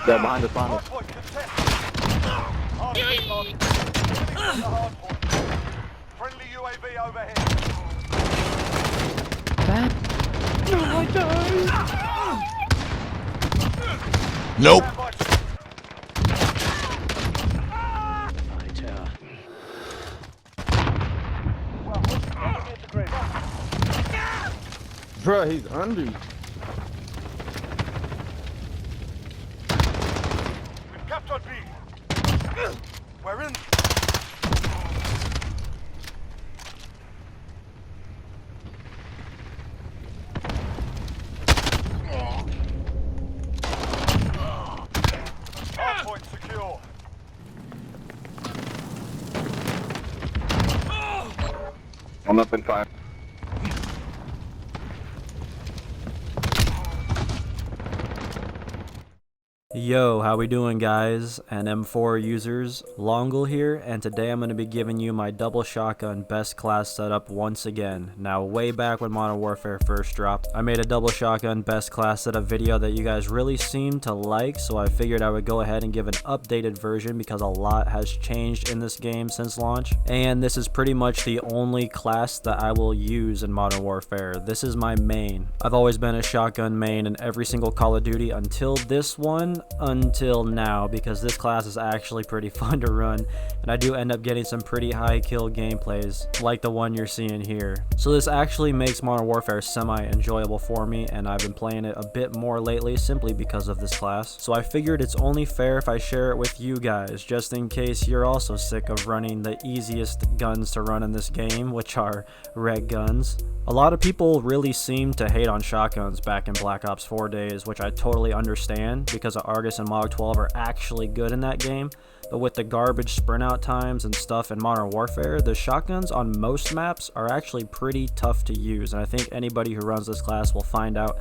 They're behind us, behind us. Friendly UAV overhead. Nope. Bro, he's under you. We've captured B. We're in. Hardpoint secure. I'm up in fire. Yo, how we doing, guys and M4 users? Longle here, and today I'm going to be giving you my double shotgun best class setup once again. Now, way back when Modern Warfare first dropped, I made a double shotgun best class setup video that you guys really seemed to like, so I figured I would go ahead and give an updated version because a lot has changed in this game since launch, and this is pretty much the only class that I will use in Modern Warfare. This is my main. I've always been a shotgun main in every single Call of Duty until this one, until now, because this class is actually pretty fun to run, and I do end up getting some pretty high kill gameplays like the one you're seeing here. So this actually makes Modern Warfare semi-enjoyable for me, and I've been playing it a bit more lately simply because of this class. So I figured it's only fair if I share it with you guys, just in case you're also sick of running the easiest guns to run in this game, which are reg guns. A lot of people really seem to hate on shotguns back in Black Ops 4 days, which I totally understand because the Argus and Mog 12 are actually good in that game, but with the garbage sprint out times and stuff in Modern Warfare, the shotguns on most maps are actually pretty tough to use, and I think anybody who runs this class will find out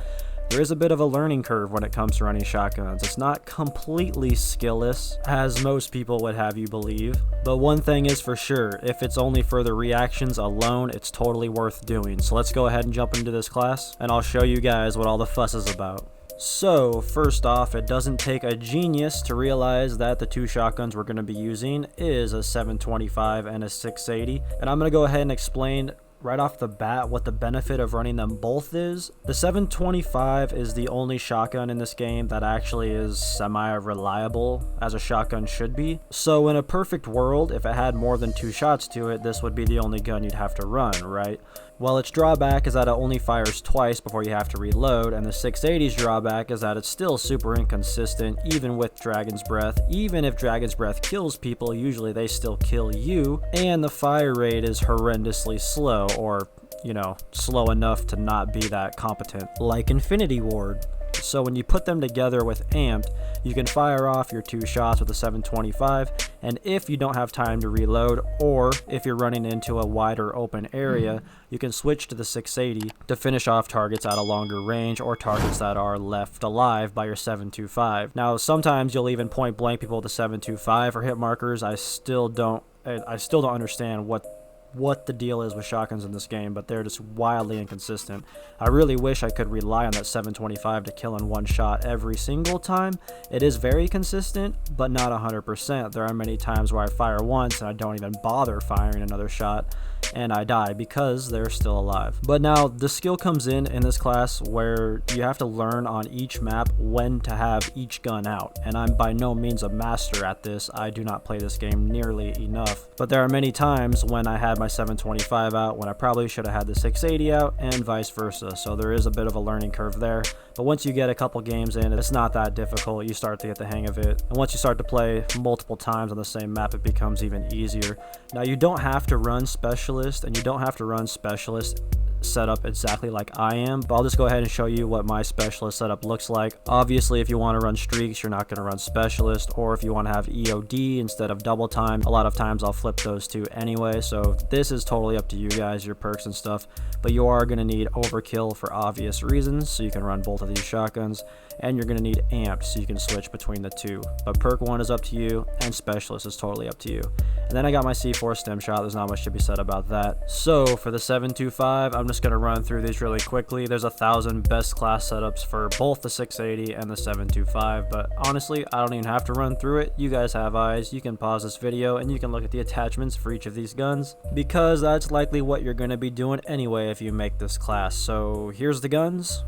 there is a bit of a learning curve when it comes to running shotguns. It's not completely skillless, as most people would have you believe. But one thing is for sure, if it's only for the reactions alone, it's totally worth doing. So let's go ahead and jump into this class, and I'll show you guys what all the fuss is about. So, first off, it doesn't take a genius to realize that the two shotguns we're going to be using is a 725 and a 680. And I'm going to go ahead and explain right off the bat what the benefit of running them both is. The 725 is the only shotgun in this game that actually is semi-reliable, as a shotgun should be. So in a perfect world, if it had more than two shots to it, this would be the only gun you'd have to run, right? Well, its drawback is that it only fires twice before you have to reload, and the 680's drawback is that it's still super inconsistent, even with Dragon's Breath. Even if Dragon's Breath kills people, usually they still kill you, and the fire rate is horrendously slow, or, you know, slow enough to not be that competent, like Infinity Ward. So when you put them together with Amped, you can fire off your two shots with a 725, and if you don't have time to reload, or if you're running into a wider open area, you can switch to the 680 to finish off targets at a longer range, or targets that are left alive by your 725. Now, sometimes you'll even point blank people with the 725 or hit markers. I still don't understand what the deal is with shotguns in this game, but they're just wildly inconsistent. I really wish I could rely on that 725 to kill in one shot every single time. It is very consistent, but not 100%. There are many times where I fire once and I don't even bother firing another shot, and I die because they're still alive. But now the skill comes in this class where you have to learn on each map when to have each gun out, and I'm by no means a master at this. I do not play this game nearly enough, but there are many times when I had my 725 out when I probably should have had the 680 out, and vice versa. So there is a bit of a learning curve there, but once you get a couple games in, it's not that difficult. You start to get the hang of it, and once you start to play multiple times on the same map, it becomes even easier. Now, you don't have to run Specialist, and you don't have to run Specialist set up exactly like I am, but I'll just go ahead and show you what my specialist setup looks like. Obviously, if you want to run streaks, you're not going to run specialist, or if you want to have EOD instead of double time, a lot of times I'll flip those two anyway. So this is totally up to you guys, your perks and stuff, but you are going to need overkill for obvious reasons, so you can run both of these shotguns, and you're going to need amped so you can switch between the two. But perk 1 is up to you, and specialist is totally up to you. And then I got my C4 stem shot. There's not much to be said about that. So for the 725, I'm just going to run through these really quickly. There's 1,000 best class setups for both the 680 and the 725, but honestly, I don't even have to run through it. You guys have eyes. You can pause this video and you can look at the attachments for each of these guns, because that's likely what you're going to be doing anyway if you make this class. So here's the guns.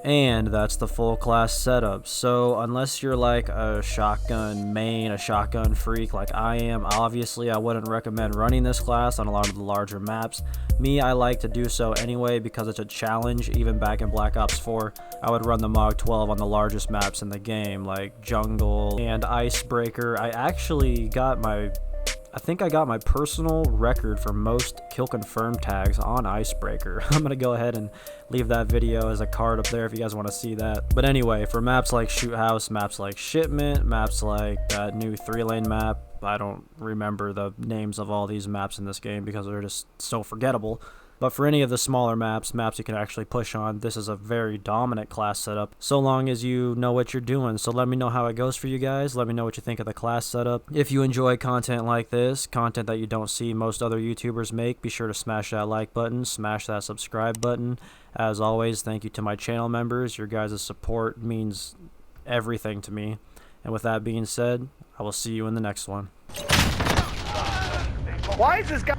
And that's the full class setup. So unless you're like a shotgun main, a shotgun freak like I am, obviously I wouldn't recommend running this class on a lot of the larger maps. Me, I like to do so anyway because it's a challenge. Even back in Black Ops 4, I would run the Mog 12 on the largest maps in the game, like Jungle and Icebreaker. I think I got my personal record for most kill confirm tags on Icebreaker. I'm gonna go ahead and leave that video as a card up there if you guys want to see that. But anyway, for maps like Shoot House, maps like Shipment, maps like that new 3-lane map, I don't remember the names of all these maps in this game because they're just so forgettable. But for any of the smaller maps you can actually push on, this is a very dominant class setup, so long as you know what you're doing. So let me know how it goes for you guys. Let me know what you think of the class setup. If you enjoy content like this, content that you don't see most other YouTubers make, be sure to smash that like button, smash that subscribe button. As always, thank you to my channel members. Your guys' support means everything to me. And with that being said, I will see you in the next one. Why is this guy...